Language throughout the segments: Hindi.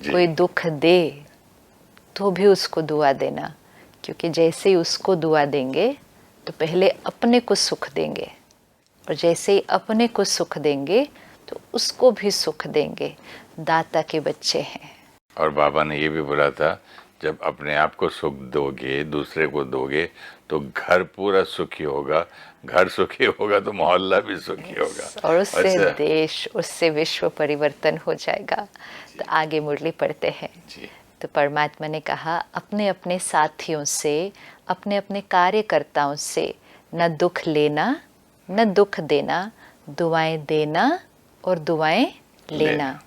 कोई दुख दे तो भी उसको दुआ देना, क्योंकि जैसे ही उसको दुआ देंगे तो पहले अपने को सुख देंगे, और जैसे ही अपने को सुख देंगे तो उसको भी सुख देंगे। दाता के बच्चे हैं। और बाबा ने ये भी बोला था, जब अपने आप को सुख दोगे, दूसरे को दोगे, तो घर पूरा सुखी होगा, घर सुखी होगा तो मोहल्ला भी सुखी होगा, और उससे अच्छा। देश, उससे विश्व परिवर्तन हो जाएगा। तो आगे मुरली पढ़ते हैं। तो परमात्मा ने कहा, अपने अपने साथियों से, अपने अपने कार्यकर्ताओं से न दुख लेना न दुख देना, दुआएं देना और दुआएं लेना।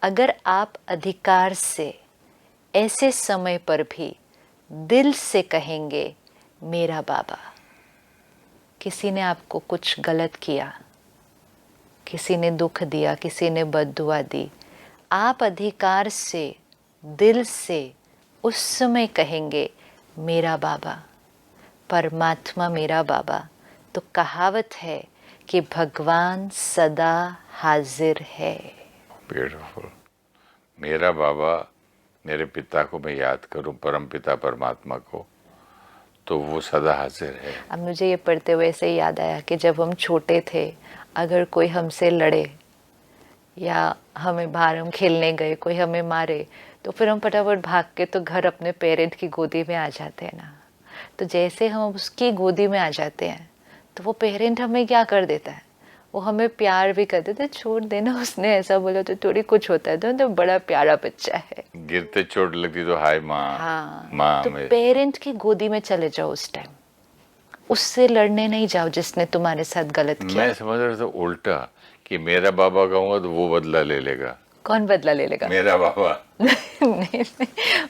अगर आप अधिकार से ऐसे समय पर भी दिल से कहेंगे मेरा बाबा, किसी ने आपको कुछ गलत किया, किसी ने दुख दिया, किसी ने बद्दुआ दी, आप अधिकार से दिल से उस समय कहेंगे मेरा बाबा, परमात्मा मेरा बाबा, तो कहावत है कि भगवान सदा हाजिर है। ब्यूटीफुल। मेरा बाबा, मेरे पिता को मैं याद करूं, परम पिता परमात्मा को, तो वो सदा हाजिर है। अब मुझे ये पढ़ते हुए ऐसे याद आया कि जब हम छोटे थे, अगर कोई हमसे लड़े या हमें बाहर हम खेलने गए, कोई हमें मारे, तो फिर हम फटाफट भाग के तो घर अपने पेरेंट की गोदी में आ जाते हैं ना। तो जैसे हम उसकी गोदी में आ जाते हैं तो वो पेरेंट हमें क्या कर देता है, वो हमें प्यार भी कर देता है। छोड़ देना, उसने ऐसा बोला तो थोड़ी कुछ होता है, तो बड़ा प्यारा बच्चा है। गिरते चोट लगती तो हाय माँ। हाँ, माँ तो में पेरेंट की गोदी में चले जाओ उस टाइम, उससे लड़ने नहीं जाओ जिसने तुम्हारे साथ गलत किया। मैं समझ रहा था उल्टा, कि मेरा बाबा कहूंगा तो वो बदला ले लेगा। कौन बदला ले लेगा? मेरा बाबा। नहीं,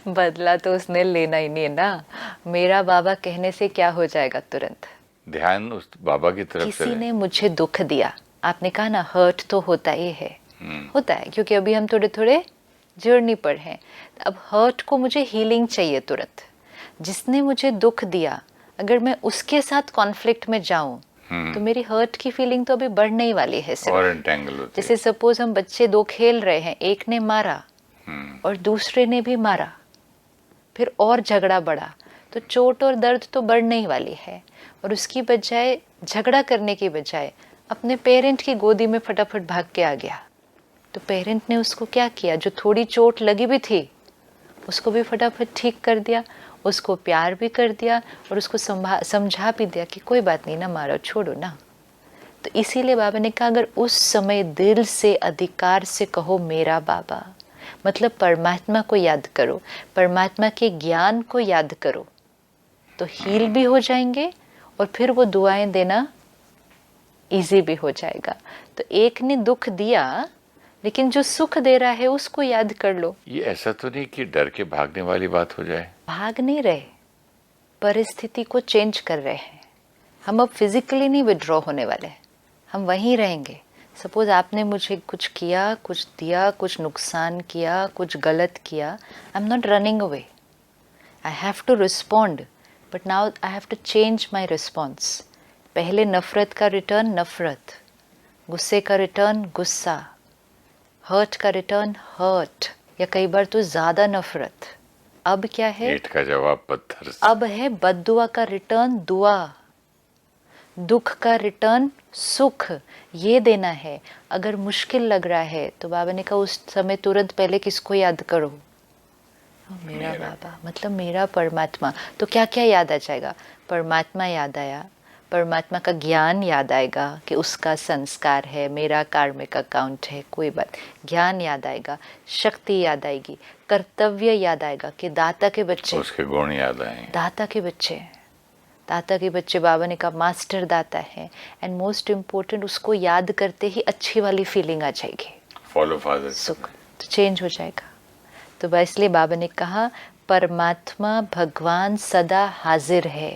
बदला तो उसने लेना ही नहीं है ना। मेरा बाबा कहने से क्या हो जाएगा, तुरंत ध्यान उस बाबा की तरफ किसी चले। ने मुझे दुख दिया, आपने कहा ना, हर्ट तो होता ही है, होता है, क्योंकि अभी हम थोड़े थोड़े जर्नी पर हैं। अब हर्ट को मुझे हीलिंग चाहिए तुरंत। जिसने मुझे दुख दिया, अगर मैं उसके साथ कॉन्फ्लिक्ट में जाऊं तो मेरी हर्ट की फीलिंग तो अभी बढ़ने ही वाली है सिर्फ। और एंटेंगल होती है। जैसे सपोज हम बच्चे दो खेल रहे हैं, एक ने मारा और दूसरे ने भी मारा, फिर और झगड़ा बढ़ा, तो चोट और दर्द तो बढ़ने ही वाली है। और उसकी बजाय, झगड़ा करने की बजाय अपने पेरेंट की गोदी में फटाफट भाग के आ गया, तो पेरेंट ने उसको क्या किया, जो थोड़ी चोट लगी भी थी उसको भी फटाफट ठीक कर दिया, उसको प्यार भी कर दिया और उसको समझा भी दिया कि कोई बात नहीं ना, मारो, छोड़ो ना। तो इसीलिए बाबा ने कहा, अगर उस समय दिल से अधिकार से कहो मेरा बाबा, मतलब परमात्मा को याद करो, परमात्मा के ज्ञान को याद करो, तो हील भी हो जाएंगे और फिर वो दुआएं देना इजी भी हो जाएगा। तो एक ने दुख दिया, लेकिन जो सुख दे रहा है उसको याद कर लो। ये ऐसा तो नहीं कि डर के भागने वाली बात हो जाए। भाग नहीं रहे, परिस्थिति को चेंज कर रहे हैं। हम अब फिजिकली नहीं विड्रॉ होने वाले, हम वहीं रहेंगे। सपोज आपने मुझे कुछ किया, कुछ दिया, कुछ नुकसान किया, कुछ गलत किया, I am not running away, I have to respond, but now I have to change my response. पहले नफरत का रिटर्न नफरत, गुस्से का रिटर्न गुस्सा, हर्ट का रिटर्न हर्ट, या कई बार तो ज़्यादा नफरत। अब क्या है? ईंट का जवाब पत्थर से। अब है बद्दुआ का रिटर्न दुआ, दुख का रिटर्न सुख, ये देना है। अगर मुश्किल लग रहा है तो बाबा ने कहा उस समय तुरंत पहले किसको याद करो, मेरा बाबा, मतलब मेरा परमात्मा। तो क्या क्या याद आ जाएगा? परमात्मा याद आया, परमात्मा का ज्ञान याद आएगा कि उसका संस्कार है, मेरा कार्मिक अकाउंट है, कोई बात, ज्ञान याद आएगा, शक्ति याद आएगी, कर्तव्य याद आएगा कि दाता के बच्चे, उसके गुण याद आएंगे। दाता के बच्चे, दाता के बच्चे, बाबा ने कहा मास्टर दाता है। एंड मोस्ट इम्पोर्टेंट, उसको याद करते ही अच्छी वाली फीलिंग आ जाएगी, फॉलो फादर, सुख तो चेंज हो जाएगा। तो बस इसलिए बाबा ने कहा परमात्मा भगवान सदा हाजिर है।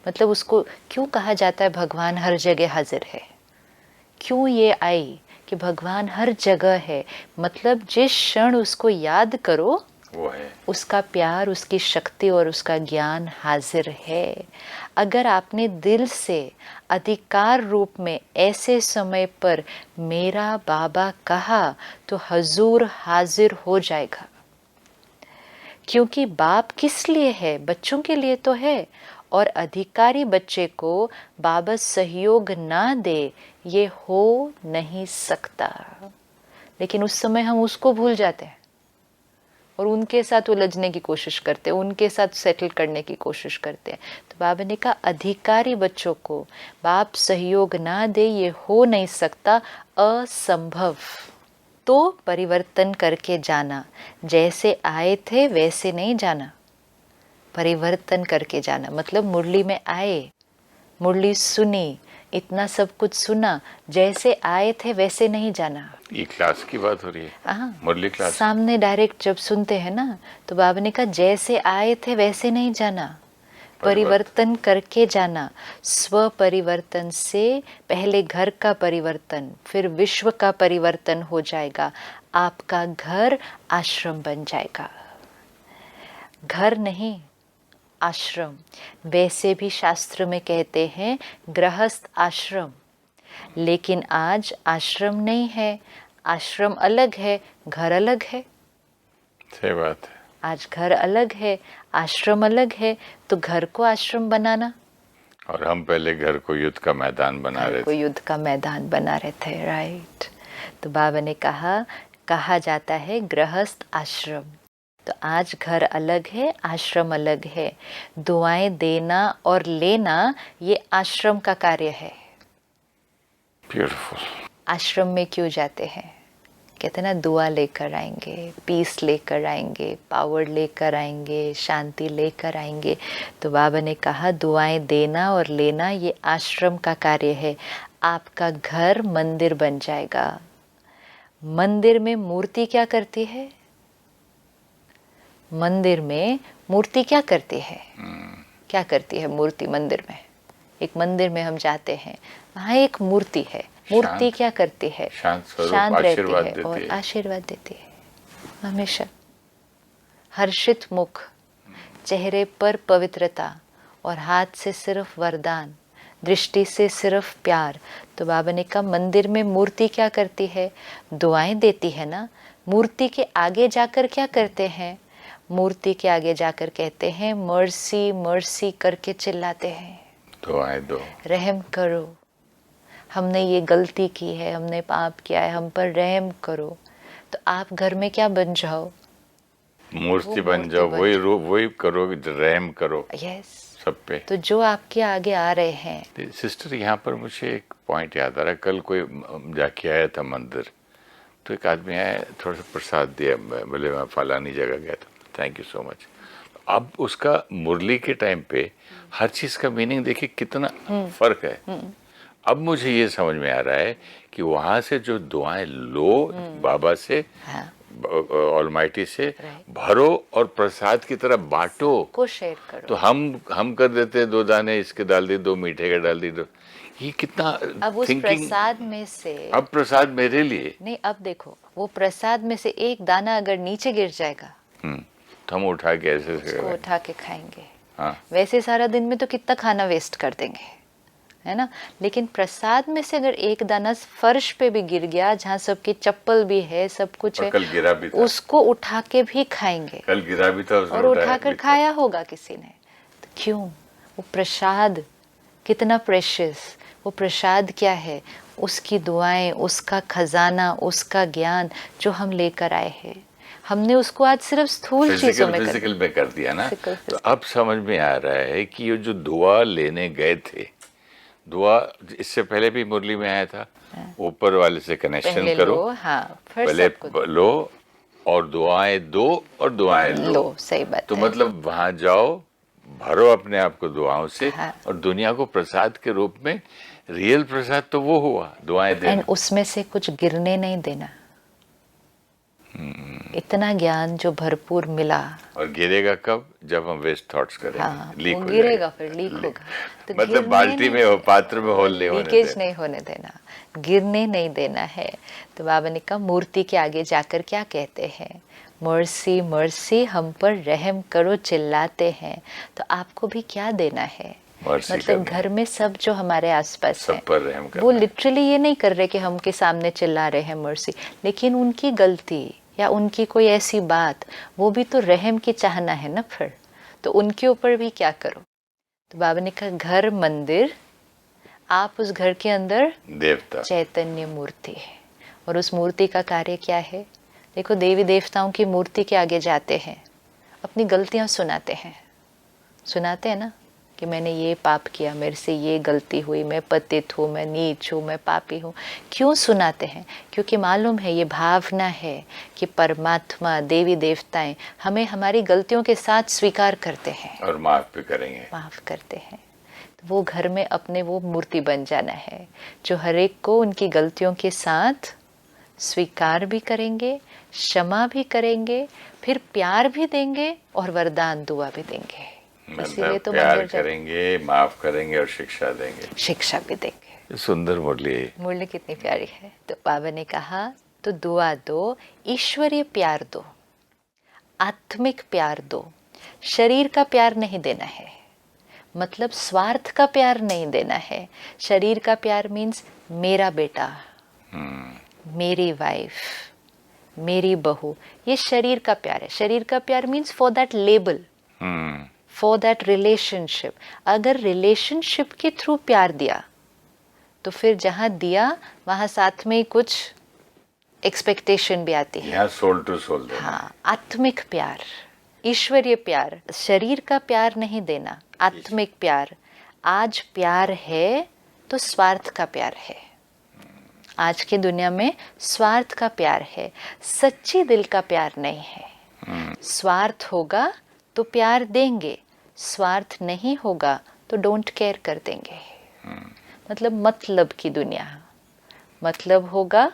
मतलब उसको क्यों कहा जाता है भगवान हर जगह हाजिर है? क्यों ये आई कि भगवान हर जगह है? मतलब जिस क्षण उसको याद करो वो है, उसका प्यार, उसकी शक्ति और उसका ज्ञान हाजिर है। अगर आपने दिल से अधिकार रूप में ऐसे समय पर मेरा बाबा कहा तो हजूर हाजिर हो जाएगा। क्योंकि बाप किस लिए है? बच्चों के लिए तो है, और अधिकारी बच्चे को बाबा सहयोग ना दे ये हो नहीं सकता। लेकिन उस समय हम उसको भूल जाते हैं और उनके साथ उलझने की कोशिश करते हैं, उनके साथ सेटल करने की कोशिश करते हैं। तो बाबा ने कहा अधिकारी बच्चों को बाप सहयोग ना दे ये हो नहीं सकता, असंभव। तो परिवर्तन करके जाना, जैसे आए थे वैसे नहीं जाना, परिवर्तन करके जाना। मतलब मुरली में आए, मुरली सुनी, इतना सब कुछ सुना, जैसे आए थे वैसे नहीं जाना। ये क्लास की बात हो रही है? हाँ, मुरली क्लास सामने डायरेक्ट जब सुनते हैं ना, तो बाबा ने कहा जैसे आए थे वैसे नहीं जाना, परिवर्तन करके जाना। स्व परिवर्तन से पहले घर का परिवर्तन, फिर विश्व का परिवर्तन हो जाएगा। आपका घर आश्रम बन जाएगा। घर नहीं, आश्रम। वैसे भी शास्त्र में कहते हैं गृहस्थ आश्रम, लेकिन आज आश्रम नहीं है, आश्रम अलग है, घर अलग है। सही बात है। आज घर अलग है, आश्रम अलग है, तो घर को आश्रम बनाना। और हम पहले घर को युद्ध का मैदान बना रहे घर को थे। युद्ध का मैदान बना रहे थे, राइट। तो बाबा ने कहा जाता है गृहस्थ आश्रम। तो आज घर अलग है, आश्रम अलग है। दुआएं देना और लेना ये आश्रम का कार्य है। ब्यूटीफुल। आश्रम में क्यों जाते हैं? कहते हैं ना, दुआ लेकर आएंगे, पीस लेकर आएंगे, पावर लेकर आएंगे, शांति लेकर आएंगे। तो बाबा ने कहा दुआएं देना और लेना ये आश्रम का कार्य है। आपका घर मंदिर बन जाएगा। मंदिर में मूर्ति क्या करती है? मंदिर में मूर्ति क्या करती है? क्या करती है मूर्ति मंदिर में? एक मंदिर में हम जाते हैं, वहाँ एक मूर्ति है। मूर्ति क्या करती है? शांत रहती है और आशीर्वाद देती है हमेशा। हर्षित मुख, चेहरे पर पवित्रता और हाथ से सिर्फ वरदान, दृष्टि से सिर्फ प्यार। तो बाबा ने कहा मंदिर में मूर्ति क्या करती है? दुआएं देती है ना। मूर्ति के आगे जाकर क्या करते हैं? मूर्ति के आगे जाकर कहते हैं मर्सी मर्सी करके चिल्लाते हैं, दुआएं दो, रहम करो, हमने ये गलती की है, हमने पाप किया है, हम पर रहम करो। तो आप घर में क्या बन जाओ? मूर्ति बन जाओ, वही रूप, वही करो, रहम करो। यस, सब पे। तो जो आपके आगे आ रहे हैं। सिस्टर, यहाँ पर मुझे एक पॉइंट याद आ रहा है। कल कोई जाके आया था मंदिर, तो एक आदमी आया, थोड़ा सा प्रसाद दिया, बोले मैं फलानी जगह गया था, थैंक यू सो मच। अब उसका मुरली के टाइम पे हर चीज का मीनिंग देखिए कितना फर्क है। अब मुझे ये समझ में आ रहा है कि वहां से जो दुआएं लो बाबा से, ऑलमाइटी से भरो और प्रसाद की तरह बांटो, को शेयर करो। तो हम कर देते हैं, 2 दाने इसके डाल दी, 2 मीठे के डाल दी, ये कितना अब उस प्रसाद में से, अब प्रसाद मेरे लिए नहीं, अब देखो वो प्रसाद में से एक दाना अगर नीचे गिर जाएगा तो हम उठा के ऐसे उसको उठा के खाएंगे। हाँ। वैसे सारा दिन में तो कितना खाना वेस्ट कर देंगे, है ना। लेकिन प्रसाद में से अगर एक दाना फर्श पे भी गिर गया, जहाँ सबकी चप्पल भी है, सब कुछ है, कल गिरा भी था, उसको उठा के भी खाएंगे। कल गिरा भी था, और उठाकर खाया होगा किसी ने। तो क्यों? वो प्रसाद कितना प्रेशियस। वो प्रसाद क्या है? उसकी दुआएं, उसका खजाना, उसका ज्ञान जो हम लेकर आए हैं। हमने उसको आज सिर्फ स्थूल चीजों में फिजिकल में कर दिया ना। तो अब समझ में आ रहा है कि ये जो दुआ लेने गए थे, दुआ इससे पहले भी मुरली में आया था, ऊपर वाले से कनेक्शन करो, पहले लो और दुआएं दो और दुआएं लो। सही बात। तो मतलब वहां जाओ, भरो अपने आप को दुआओं से, और दुनिया को प्रसाद के रूप में, रियल प्रसाद तो वो हुआ दुआएं देना। उसमें से कुछ गिरने नहीं देना। इतना ज्ञान जो भरपूर मिला, और गिरेगा कब? जब हम वेस्ट थॉट्स करेंगे। हाँ, लीक गिरेगा, फिर लीक होगा। तो मतलब बाल्टी में हो, पात्र में होल नहीं होने देना, लीकेज नहीं होने देना, गिरने नहीं देना है। तो बाबा ने कहा मूर्ति के आगे जाकर क्या कहते हैं? मर्सी मर्सी, हम पर रहम करो चिल्लाते हैं। तो आपको भी क्या देना है? मतलब घर में सब जो हमारे आसपास है, वो लिटरली ये नहीं कर रहे कि हम के सामने चिल्ला रहे हैं मर्सी, लेकिन उनकी गलती या उनकी कोई ऐसी बात, वो भी तो रहम की चाहना है ना फिर, तो उनके ऊपर भी क्या करो। तो बाबा ने कहा घर मंदिर, आप उस घर के अंदर देवता चैतन्य मूर्ति है, और उस मूर्ति का कार्य क्या है। देखो देवी देवताओं की मूर्ति के आगे जाते हैं, अपनी गलतियां सुनाते हैं ना, कि मैंने ये पाप किया, मेरे से ये गलती हुई, मैं पतित हूँ, मैं नीच हूँ, मैं पापी हूँ। क्यों सुनाते हैं? क्योंकि मालूम है, ये भावना है कि परमात्मा देवी देवताएं हमें हमारी गलतियों के साथ स्वीकार करते हैं और माफ भी करेंगे, माफ करते हैं। तो वो घर में अपने वो मूर्ति बन जाना है जो हर एक को उनकी गलतियों के साथ स्वीकार भी करेंगे, क्षमा भी करेंगे, फिर प्यार भी देंगे और वरदान दुआ भी देंगे। इसीलिए मतलब तो प्यार मंदिर करेंगे, माफ करेंगे और शिक्षा देंगे, शिक्षा भी देंगे। सुंदर मुरली है। मुरली कितनी प्यारी है। तो बाबा ने कहा तो दुआ दो, ईश्वरीय प्यार दो, आत्मिक प्यार दो, शरीर का प्यार नहीं देना है, मतलब स्वार्थ का प्यार नहीं देना है। शरीर का प्यार मीन्स मेरा बेटा, मेरी वाइफ, मेरी बहू, ये शरीर का प्यार है। शरीर का प्यार means for that label, for that relationship. अगर रिलेशनशिप के थ्रू प्यार दिया तो फिर जहां दिया वहां साथ में कुछ एक्सपेक्टेशन भी आती है। यहाँ सोल टू सोल देना। हाँ, आत्मिक प्यार, ईश्वरीय प्यार, शरीर का प्यार नहीं देना, आत्मिक प्यार। आज प्यार है तो स्वार्थ का प्यार है। आज की दुनिया में स्वार्थ का प्यार है, सच्ची दिल का प्यार नहीं है। स्वार्थ होगा तो प्यार देंगे, स्वार्थ नहीं होगा तो डोंट केयर कर देंगे। मतलब की दुनिया, मतलब होगा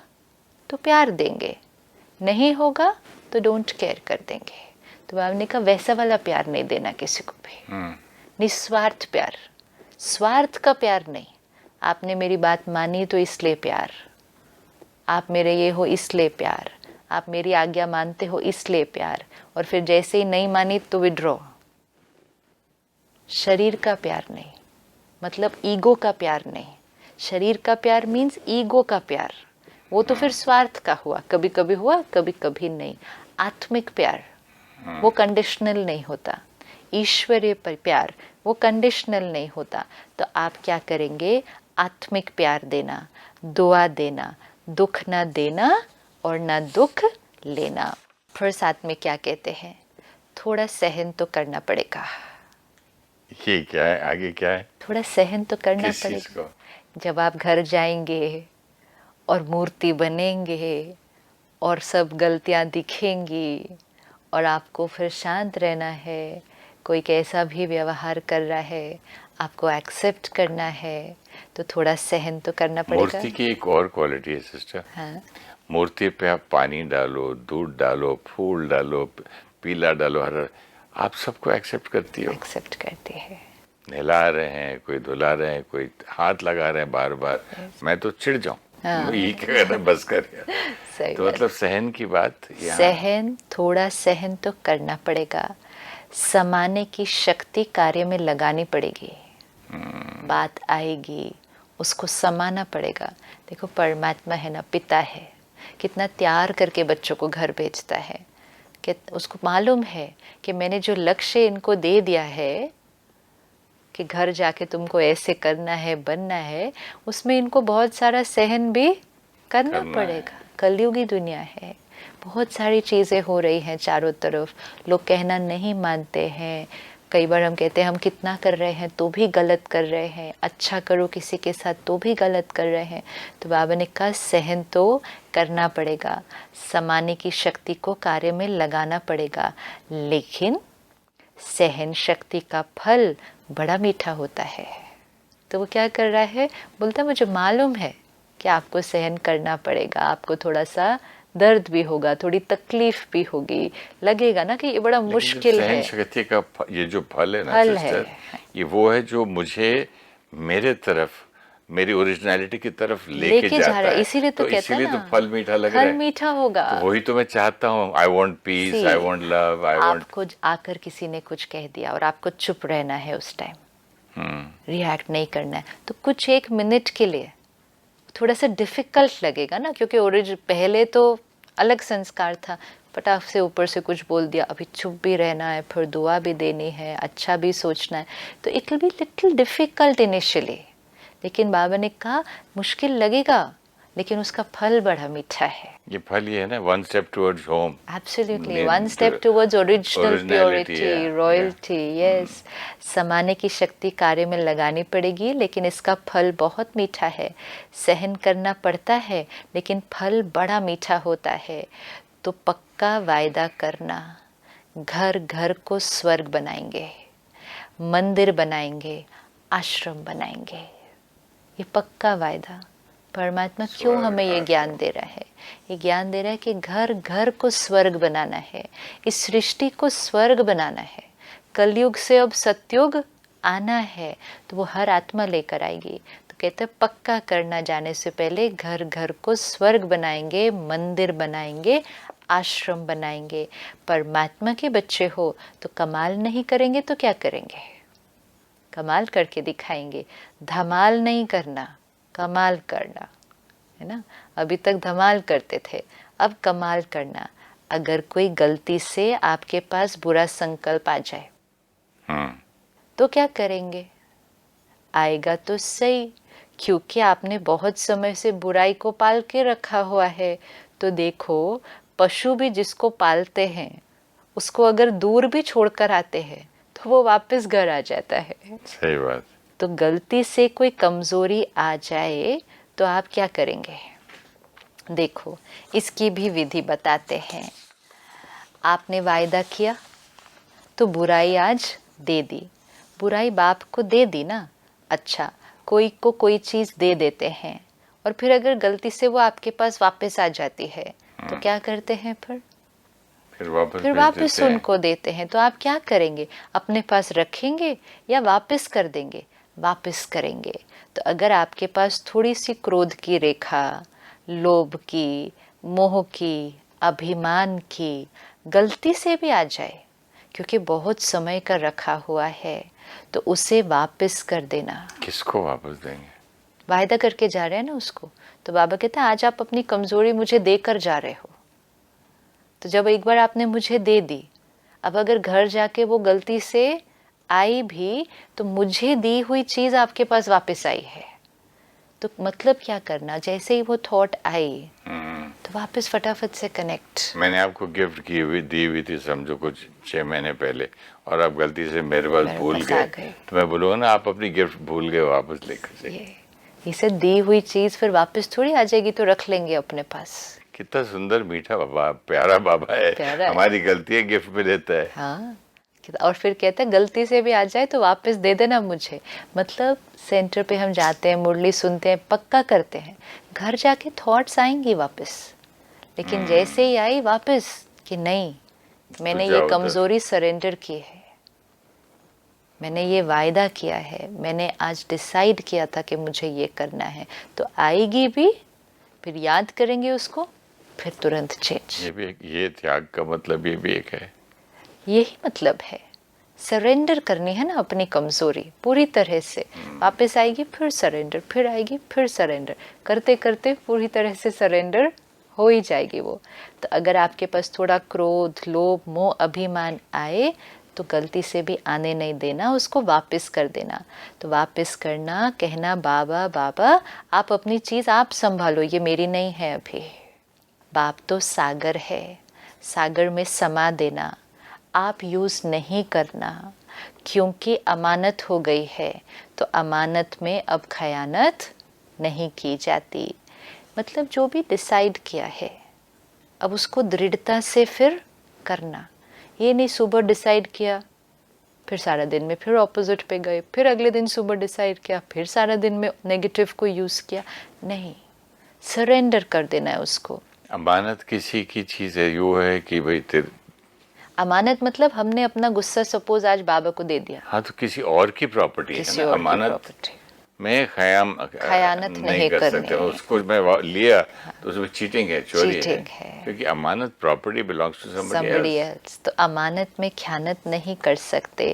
तो प्यार देंगे, नहीं होगा तो डोंट केयर कर देंगे। तो बाबा ने कहा वैसा वाला प्यार नहीं देना किसी को भी, निस्वार्थ प्यार, स्वार्थ का प्यार नहीं। आपने मेरी बात मानी तो इसलिए प्यार, आप मेरे ये हो इसलिए प्यार, आप मेरी आज्ञा मानते हो इसलिए प्यार, और फिर जैसे ही नहीं मानी तो विड्रॉ। शरीर का प्यार नहीं, मतलब ईगो का प्यार नहीं। शरीर का प्यार मीन्स ईगो का प्यार, वो तो फिर स्वार्थ का हुआ, कभी कभी हुआ कभी कभी नहीं। आत्मिक प्यार वो कंडीशनल नहीं होता, ईश्वरीय प्यार वो कंडीशनल नहीं होता। तो आप क्या करेंगे? आत्मिक प्यार देना, दुआ देना, दुख ना देना और ना दुख लेना। फिर साथ में क्या कहते हैं, थोड़ा सहन तो करना पड़ेगा। ये क्या है, आगे क्या है? थोड़ा सहन तो करना किस चीज पड़ेगा। को? जब आप घर जाएंगे और मूर्ति बनेंगे और सब गलतियां दिखेंगी और आपको फिर शांत रहना है, कोई कैसा भी व्यवहार कर रहा है आपको एक्सेप्ट करना है, तो थोड़ा सहन तो करना पड़ेगा। मूर्ति की एक और क्वालिटी है सिस्टर, हाँ, मूर्ति पे आप पानी डालो, दूध डालो, फूल डालो, पीला डालो, हरा, आप सबको एक्सेप्ट करती हो। एक्सेप्ट करती है। नहला रहे हैं, कोई धुला रहे हैं, कोई हाथ लगा रहे हैं बार बार, मैं तो चिढ़ जाऊं, ये क्या कर रहे हैं, बस कर यार। सही तो बात। मतलब सहन की बात यहाँ, सहन, थोड़ा सहन तो करना पड़ेगा। समाने की शक्ति कार्य में लगानी पड़ेगी। बात आएगी, उसको समाना पड़ेगा। देखो परमात्मा है ना, पिता है, कितना तैयार करके बच्चों को घर भेजता है, कि उसको मालूम है कि मैंने जो लक्ष्य इनको दे दिया है कि घर जाके तुमको ऐसे करना है, बनना है, उसमें इनको बहुत सारा सहन भी करना पड़ेगा। कलयुगी दुनिया है, बहुत सारी चीज़ें हो रही हैं चारों तरफ, लोग कहना नहीं मानते हैं। कई बार हम कहते हैं हम कितना कर रहे हैं तो भी गलत कर रहे हैं, अच्छा करो किसी के साथ तो भी गलत कर रहे हैं। तो बाबा ने कहा सहन तो करना पड़ेगा, समाने की शक्ति को कार्य में लगाना पड़ेगा, लेकिन सहन शक्ति का फल बड़ा मीठा होता है। तो वो क्या कर रहा है, बोलता मुझे मालूम है कि आपको सहन करना पड़ेगा, आपको थोड़ा सा दर्द भी होगा, थोड़ी तकलीफ भी होगी, लगेगा ना कि ये बड़ा मुश्किल है। सहन शक्ति का ये जो फल है ना फल सिस्टर, है, ये वो है जो मुझे मेरे तरफ, मेरी ओरिजिनलिटी की तरफ लेके जाता है। इसीलिए तो कहता है इसीलिए ना, तो फल मीठा लग रहा है। फल मीठा होगा। तो वही तो मैं चाहता हूँ, I want piece, I want love, I want. आपको आकर किसी ने कुछ कह दिया और आपको चुप रहना है, उस टाइम रिएक्ट नहीं करना है, तो कुछ एक मिनट के लिए थोड़ा सा डिफिकल्ट लगेगा ना, क्योंकि पहले तो अलग संस्कार था, फटाक से ऊपर से कुछ बोल दिया, अभी चुप भी रहना है, फिर दुआ भी देनी है, अच्छा भी सोचना है, तो it will be little difficult initially. लेकिन बाबा ने कहा मुश्किल लगेगा लेकिन उसका फल बड़ा मीठा है। ये फल ये है ना, one step towards home. Absolutely, one step towards original purity, royalty. Yes, समाने की शक्ति कार्य में लगानी पड़ेगी, लेकिन इसका फल बहुत मीठा है। सहन करना पड़ता है लेकिन फल बड़ा मीठा होता है। तो पक्का वायदा करना, घर घर को स्वर्ग बनाएंगे, मंदिर बनाएंगे, आश्रम बनाएंगे। ये पक्का वायदा। परमात्मा क्यों हमें ये ज्ञान दे रहा है? ये ज्ञान दे रहा है कि घर घर को स्वर्ग बनाना है, इस सृष्टि को स्वर्ग बनाना है। कलयुग से अब सतयुग आना है, तो वो हर आत्मा लेकर आएगी। तो कहते हैं पक्का करना, जाने से पहले घर घर को स्वर्ग बनाएंगे, मंदिर बनाएंगे, आश्रम बनाएंगे। परमात्मा के बच्चे हो तो कमाल नहीं करेंगे तो क्या करेंगे? कमाल करके दिखाएंगे। धमाल नहीं करना, कमाल करना, है ना। अभी तक धमाल करते थे, अब कमाल करना। अगर कोई गलती से आपके पास बुरा संकल्प आ जाए तो क्या करेंगे? आएगा तो सही, क्योंकि आपने बहुत समय से बुराई को पाल के रखा हुआ है। तो देखो, पशु भी जिसको पालते हैं उसको अगर दूर भी छोड़कर आते हैं तो वो वापस घर आ जाता है। सही बात। तो गलती से कोई कमजोरी आ जाए तो आप क्या करेंगे? देखो, इसकी भी विधि बताते हैं। आपने वायदा किया तो बुराई आज दे दी, बुराई बाप को दे दी ना। अच्छा, कोई को कोई चीज दे देते हैं और फिर अगर गलती से वो आपके पास वापस आ जाती है तो क्या करते हैं? फिर वापस उनको देते हैं। तो आप क्या करेंगे? अपने पास रखेंगे या वापस कर देंगे? वापस करेंगे। तो अगर आपके पास थोड़ी सी क्रोध की रेखा, लोभ की, मोह की, अभिमान की गलती से भी आ जाए, क्योंकि बहुत समय का रखा हुआ है, तो उसे वापस कर देना। किसको वापस देंगे? वायदा करके जा रहे हैं ना उसको। तो बाबा कहते हैं आज आप अपनी कमजोरी मुझे देकर जा रहे हो, तो जब एक बार आपने मुझे दे दी, अब अगर घर जाके वो गलती से आई भी तो मुझे दी हुई चीज आपके पास वापस आई है। तो मतलब क्या करना? जैसे ही वो थॉट आई तो वापस फटाफट से कनेक्ट। मैंने आपको गिफ्ट की हुई दी हुई थी, समझो कुछ 6 महीने पहले, और आप गलती से मेरे पास भूल गए, तो मैं बोलूँगा ना आप अपनी गिफ्ट भूल गए, वापस लेकर जाइए। इसे दी हुई चीज फिर वापस थोड़ी आ जाएगी, तो रख लेंगे अपने पास। कितना सुंदर मीठा बाबा, प्यारा बाबा है, प्यारा हमारी गलती है गिफ्ट में देता है। हाँ, और फिर कहता है गलती से भी आ जाए तो वापस दे देना मुझे। मतलब सेंटर पे हम जाते हैं, मुरली सुनते हैं, पक्का करते हैं, घर जाके थॉट्स आएंगी वापस, लेकिन जैसे ही आई वापस कि नहीं, मैंने ये कमजोरी सरेंडर की है, मैंने ये वायदा किया है, मैंने आज डिसाइड किया था कि मुझे ये करना है। तो आएगी भी, फिर याद करेंगे उसको, फिर तुरंत चेंज। ये भी ये त्याग का मतलब ये भी एक है। यही मतलब है, सरेंडर करनी है ना अपनी कमजोरी पूरी तरह से। वापस आएगी फिर सरेंडर, फिर आएगी फिर सरेंडर, करते करते पूरी तरह से सरेंडर हो ही जाएगी वो। तो अगर आपके पास थोड़ा क्रोध, लोभ, मोह, अभिमान आए तो गलती से भी आने नहीं देना, उसको वापस कर देना। तो वापस करना, कहना बाबा बाबा आप अपनी चीज आप संभालो, ये मेरी नहीं है अभी। बाप तो सागर है, सागर में समा देना, आप यूज नहीं करना, क्योंकि अमानत हो गई है। तो अमानत में अब खयानत नहीं की जाती। मतलब जो भी डिसाइड किया है अब उसको दृढ़ता से फिर करना। ये नहीं सुबह डिसाइड किया, फिर सारा दिन में फिर ऑपोजिट पे गए, फिर अगले दिन सुबह डिसाइड किया, फिर सारा दिन में नेगेटिव को यूज किया। नहीं, सरेंडर कर देना है उसको। अमानत किसी की चीज है, यो है कि भाई अमानत मतलब हमने अपना गुस्सा सपोज आज बाबा को दे दिया। हाँ, तो किसी और की प्रॉपर्टी है ना अमानत। मैं खयानत नहीं कर करनी सकता, है। उसको मैं लिया तो उसमें चीटिंग है, चोरी चीटिंग है। क्योंकि अमानत property belongs to somebody somebody else. else, तो अमानत में खयानत नहीं कर सकते।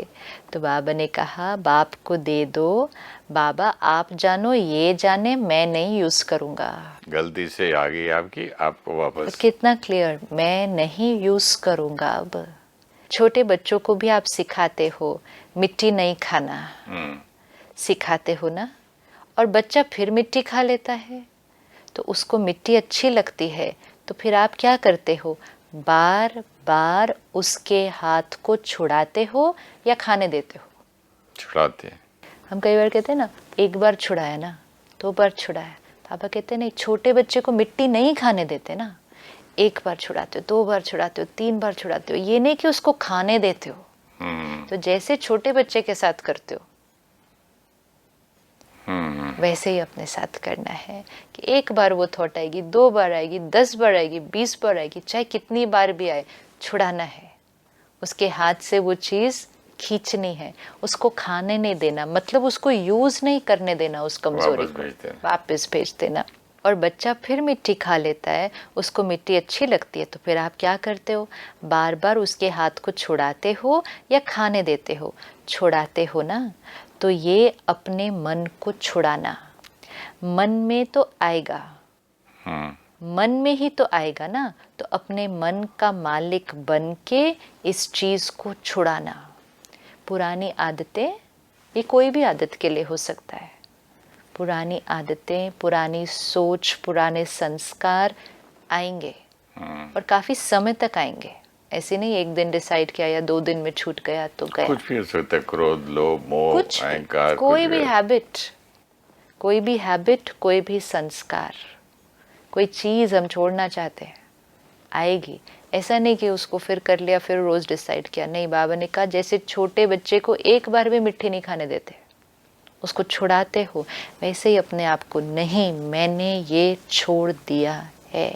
तो बाबा ने कहा बाप को दे दो, बाबा आप जानो ये जाने, मैं नहीं यूज करूंगा। गलती से आ गई आपकी, आपको तो वापस। कितना क्लियर, मैं नहीं यूज करूंगा। अब छोटे बच्चों को भी आप सिखाते हो मिट्टी नहीं खाना, सिखाते हो ना, और बच्चा फिर मिट्टी खा लेता है, तो उसको मिट्टी अच्छी लगती है, तो फिर आप क्या करते हो, बार बार उसके हाथ को छुड़ाते हो या खाने देते हो? छुड़ाते हैं। हम कई बार कहते हैं ना, एक बार छुड़ाया ना, 2 बार छुड़ाया। पापा कहते नहीं, छोटे बच्चे को मिट्टी नहीं खाने देते ना, 1 बार छुड़ाते हो, 2 बार छुड़ाते हो, 3 बार छुड़ाते हो, ये नहीं कि उसको खाने देते हो। तो जैसे छोटे बच्चे के साथ करते हो वैसे ही अपने साथ करना है कि 1 बार वो थॉट आएगी, 2 बार आएगी, 10 बार आएगी, 20 बार आएगी, चाहे कितनी बार भी आए, छुड़ाना है। उसके हाथ से वो चीज खींचनी है, उसको खाने नहीं देना, मतलब उसको यूज नहीं करने देना, उस कमजोरी को वापस भेज देना। और बच्चा फिर मिट्टी खा लेता है, उसको मिट्टी अच्छी लगती है, तो फिर आप क्या करते हो, बार बार उसके हाथ को छुड़ाते हो या खाने देते हो? छुड़ाते हो ना, तो ये अपने मन को छुड़ाना। मन में तो आएगा, मन में ही तो आएगा ना, तो अपने मन का मालिक बन के इस चीज को छुड़ाना। पुरानी आदतें, ये कोई भी आदत के लिए हो सकता है, पुरानी आदतें, पुरानी सोच, पुराने संस्कार आएंगे और काफी समय तक आएंगे। ऐसे नहीं एक दिन डिसाइड किया या 2 दिन में छूट गया तो गया। कुछ भी हो सकता है, क्रोध, लोभ, मोह, कुछ अहंकार, कोई भी हैबिट, कोई भी हैबिट, कोई भी संस्कार, कोई चीज हम छोड़ना चाहते हैं, आएगी। ऐसा नहीं कि उसको फिर कर लिया फिर रोज डिसाइड किया, नहीं। बाबा ने कहा जैसे छोटे बच्चे को 1 बार भी मिट्टी नहीं खाने देते, उसको छुड़ाते हो, वैसे ही अपने आप को, नहीं मैंने ये छोड़ दिया है।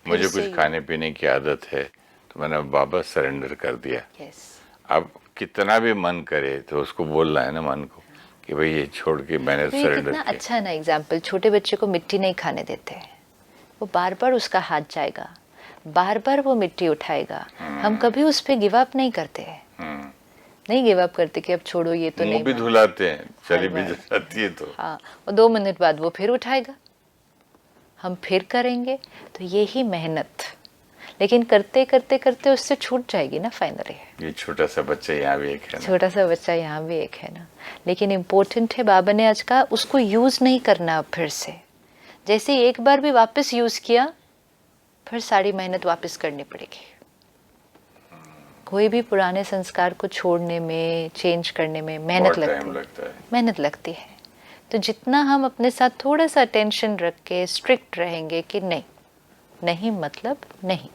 मुझे कुछ खाने पीने की आदत है, तो मैंने बाबा सरेंडर कर दिया। अब कितना भी मन करे तो उसको बोलना है ना मन को कि भाई ये छोड़ के मैंने तो ये सरेंडर कितना किया। अच्छा ना एग्जाम्पल, छोटे बच्चे को मिट्टी नहीं खाने देते हैं, वो बार बार उसका हाथ जाएगा, बार बार वो मिट्टी उठाएगा, हम कभी उस पर गिव अप नहीं करते हैं, नहीं गिव अप करते कि अब छोड़ो ये तो नहीं। भी धुलाते हैं, चली भी जाती है तो हाँ, और 2 मिनट बाद वो फिर उठाएगा, हम फिर करेंगे। तो यही मेहनत, लेकिन करते करते करते उससे छूट जाएगी ना फाइनली। ये छोटा सा बच्चा यहाँ भी एक है ना, छोटा सा बच्चा यहाँ भी एक है ना, लेकिन इम्पोर्टेंट है, बाबा ने आज कहा उसको यूज नहीं करना अब फिर से। जैसे 1 बार भी वापस यूज किया, फिर सारी मेहनत वापस करनी पड़ेगी। कोई भी पुराने संस्कार को छोड़ने में, चेंज करने में मेहनत लगती है, मेहनत लगती है। तो जितना हम अपने साथ थोड़ा सा टेंशन रख के स्ट्रिक्ट रहेंगे कि नहीं, नहीं मतलब नहीं,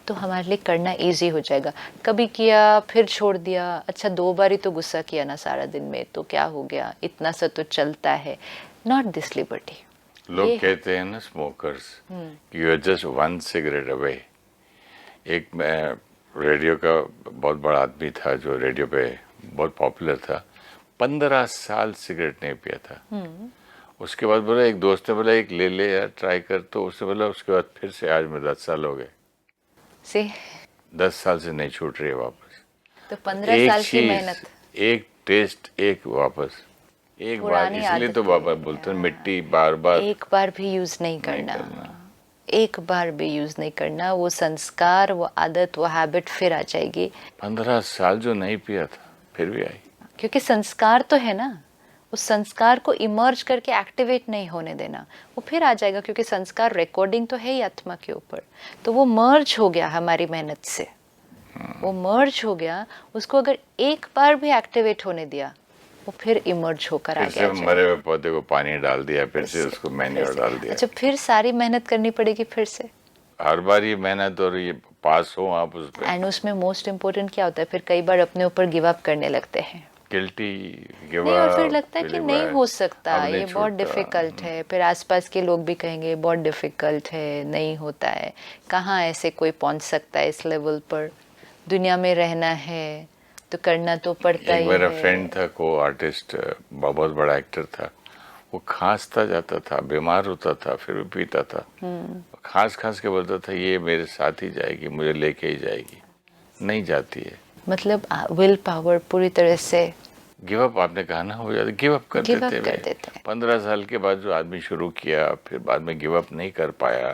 तो हमारे लिए करना इजी हो जाएगा। कभी किया फिर छोड़ दिया, अच्छा 2 बार ही तो गुस्सा किया ना सारा दिन में, तो क्या हो गया, इतना सा तो चलता है। Not this liberty. लोग कहते हैं ना smokers, you are just 1 cigarette away. एक रेडियो का बहुत बड़ा आदमी था जो रेडियो पे बहुत पॉपुलर था, 15 साल सिगरेट नहीं पिया था। उसके बाद बोला, एक दोस्त ने बोला एक ले ले यार, ट्राई कर, तो उसने बोला उसके बाद फिर से आज में 10 साल हो गए, 10 साल से नहीं छूट रही है वापस। तो 15 साल की मेहनत, एक टेस्ट, एक वापस, एक बार। इसलिए तो बाबा बोलते हैं मिट्टी बार बार, 1 बार भी यूज नहीं करना, 1 बार भी यूज नहीं करना, वो संस्कार, वो आदत, वो हैबिट फिर आ जाएगी। 15 साल जो नहीं पिया था फिर भी आई, क्योंकि संस्कार तो है ना, उस संस्कार को इमर्ज करके एक्टिवेट नहीं होने देना, वो फिर आ जाएगा। क्योंकि संस्कार रिकॉर्डिंग तो है ही आत्मा के ऊपर, तो वो मर्ज हो गया हमारी मेहनत से, वो मर्ज हो गया। उसको अगर 1 बार भी एक्टिवेट होने दिया, वो फिर इमर्ज होकर आ गया। मरे हुए पौधे को पानी डाल दिया, फिर से उसको मैन्योर डाल दिया। अच्छा, फिर सारी मेहनत करनी पड़ेगी फिर से, हर बार ये मेहनत, और ये पास हो आप उस पे। एंड उसमें मोस्ट इम्पोर्टेंट क्या होता है, फिर कई बार अपने ऊपर गिव अप करने लगते हैं, गिल्टी, गिव नहीं, और अप, फिर लगता है कि नहीं हो सकता, ये बहुत डिफिकल्ट है। फिर आसपास के लोग भी कहेंगे बहुत डिफिकल्ट है, नहीं होता है, कहाँ ऐसे कोई पहुंच सकता है इस लेवल पर, दुनिया में रहना है तो करना तो पड़ता ही है। मेरा फ्रेंड था, को आर्टिस्ट, बहुत बड़ा एक्टर था, वो खांसता जाता था, बीमार होता था, फिर भी पीता था। खांस के बोलता था ये मेरे साथ ही जाएगी, मुझे लेके ही जाएगी। नहीं जाती है। मतलब विल पावर पूरी तरह से गिव अप, आपने कहा ना, हो जाता, गिव अप कर गिव अप देते कर हैं। देते हैं। 15 साल के बाद जो आदमी शुरू किया, फिर बाद में गिव अप नहीं कर पाया,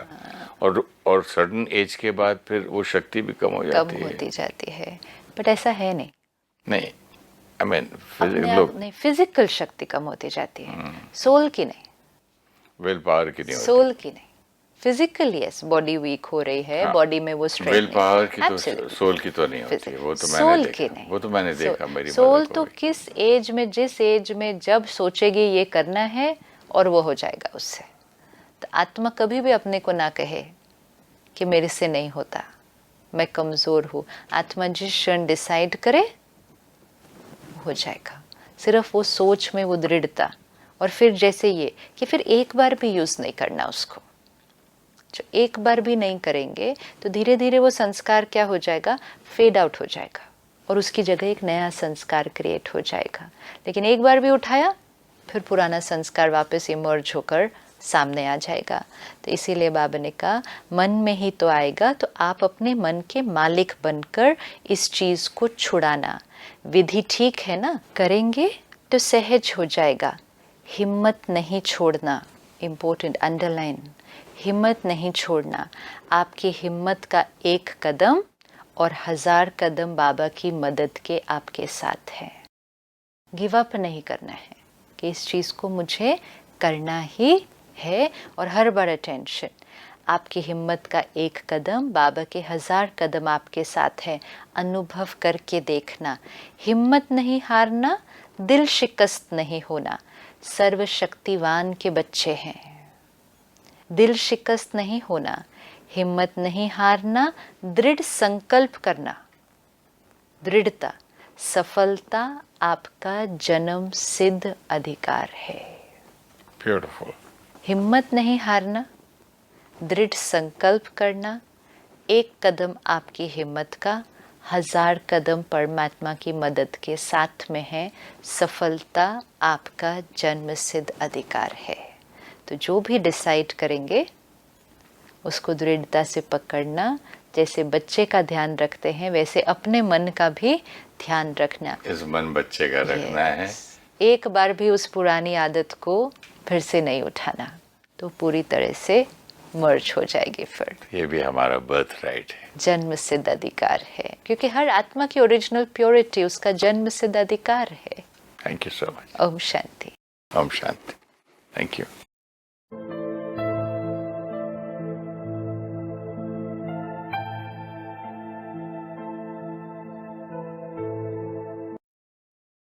और सर्टन एज के बाद फिर वो शक्ति भी कम हो कम जाती है। होती जाती है, बट ऐसा है नहीं। नहीं, आई मीन अपने आप लोग नहीं, फिजिकल शक्ति कम होती जाती है, सोल की नहीं। विल पावर की नहीं होती। सोल की नहीं, फिजिकल यस, बॉडी वीक हो रही है, हाँ, बॉडी में वो स्ट्रेंथ विल पावर की तो Absolutely. सोल की तो नहीं होती है, वो तो मैंने सोल देखा। की नहीं, वो तो मैंने देखा मेरी सोल मदर को तो भी। किस एज में, जिस एज में जब सोचेगी ये करना है और वो हो जाएगा उससे। तो आत्मा कभी भी अपने को ना कहे कि मेरे से नहीं होता, मैं कमजोर हूँ। आत्मा जिस क्षण डिसाइड करे हो जाएगा। सिर्फ वो सोच में वो दृढ़ता, और फिर जैसे ये कि फिर एक बार भी यूज नहीं करना उसको। जो एक बार भी नहीं करेंगे तो धीरे धीरे वो संस्कार क्या हो जाएगा, फेड आउट हो जाएगा, और उसकी जगह एक नया संस्कार क्रिएट हो जाएगा। लेकिन एक बार भी उठाया फिर पुराना संस्कार वापस इमर्ज होकर सामने आ जाएगा। तो इसीलिए बाबा ने कहा मन में ही तो आएगा, तो आप अपने मन के मालिक बनकर इस चीज को छुड़ाना। विधि ठीक है ना, करेंगे तो सहज हो जाएगा। हिम्मत नहीं छोड़ना, इम्पोर्टेंट अंडरलाइन, हिम्मत नहीं छोड़ना। आपकी हिम्मत का एक कदम और 1000 कदम बाबा की मदद के आपके साथ है। गिव अप नहीं करना है कि इस चीज़ को मुझे करना ही है, और हर बार अटेंशन। आपकी हिम्मत का एक कदम, बाबा के 1000 कदम आपके साथ है। अनुभव करके देखना, हिम्मत नहीं हारना, दिल शिकस्त नहीं होना। सर्वशक्तिवान के बच्चे हैं, दिल शिकस्त नहीं होना, हिम्मत नहीं हारना, दृढ़ संकल्प करना। दृढ़ता, सफलता आपका जन्म सिद्ध अधिकार है। ब्यूटीफुल। हिम्मत नहीं हारना, दृढ़ संकल्प करना। एक कदम आपकी हिम्मत का, 1000 कदम परमात्मा की मदद के साथ में है। सफलता आपका जन्म सिद्ध अधिकार है। तो जो भी डिसाइड करेंगे उसको दृढ़ता से पकड़ना। जैसे बच्चे का ध्यान रखते हैं वैसे अपने मन का भी ध्यान रखना। इस मन बच्चे का रखना है। एक बार भी उस पुरानी आदत को फिर से नहीं उठाना, तो पूरी तरह से मर्ज हो जाएगी फिर। ये भी हमारा बर्थ राइट है, जन्म सिद्ध अधिकार है, क्योंकि हर आत्मा की ओरिजिनल प्योरिटी उसका जन्म सिद्ध अधिकार है। Thank you so much. ओम शांति। ओम शांति। Thank you.